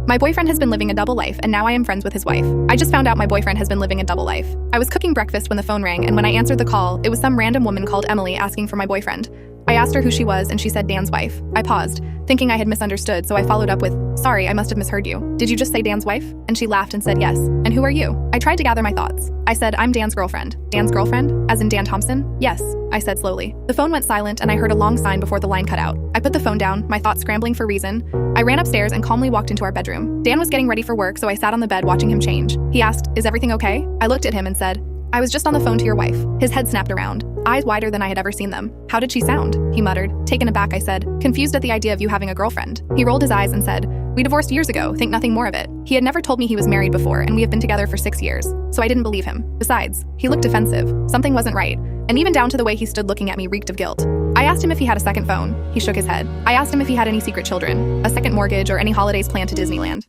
My boyfriend has been living a double life, and now I am friends with his wife. I just found out my boyfriend has been living a double life. I was cooking breakfast when the phone rang, and when I answered the call, it was some random woman called Emily asking for my boyfriend. I asked her who she was, and she said Dan's wife. I paused, thinking I had misunderstood, so I followed up with, "Sorry, I must have misheard you. Did you just say Dan's wife?" And she laughed and said yes. "And who are you?" I tried to gather my thoughts. I said, "I'm Dan's girlfriend." "Dan's girlfriend? As in Dan Thompson?" "Yes," I said slowly. The phone went silent, and I heard a long sign before the line cut out. I put the phone down, my thoughts scrambling for reason. I ran upstairs and calmly walked into our bedroom. Dan was getting ready for work, so I sat on the bed watching him change. He asked, "Is everything okay?" I looked at him and said, "I was just on the phone to your wife." His head snapped around, eyes wider than I had ever seen them. "How did she sound?" he muttered. Taken aback, I said, "Confused at the idea of you having a girlfriend." He rolled his eyes and said, "We divorced years ago, think nothing more of it." He had never told me he was married before, and we have been together for 6 years, so I didn't believe him. Besides, he looked defensive. Something wasn't right, and even down to the way he stood looking at me reeked of guilt. I asked him if he had a second phone. He shook his head. I asked him if he had any secret children, a second mortgage, or any holidays planned to Disneyland.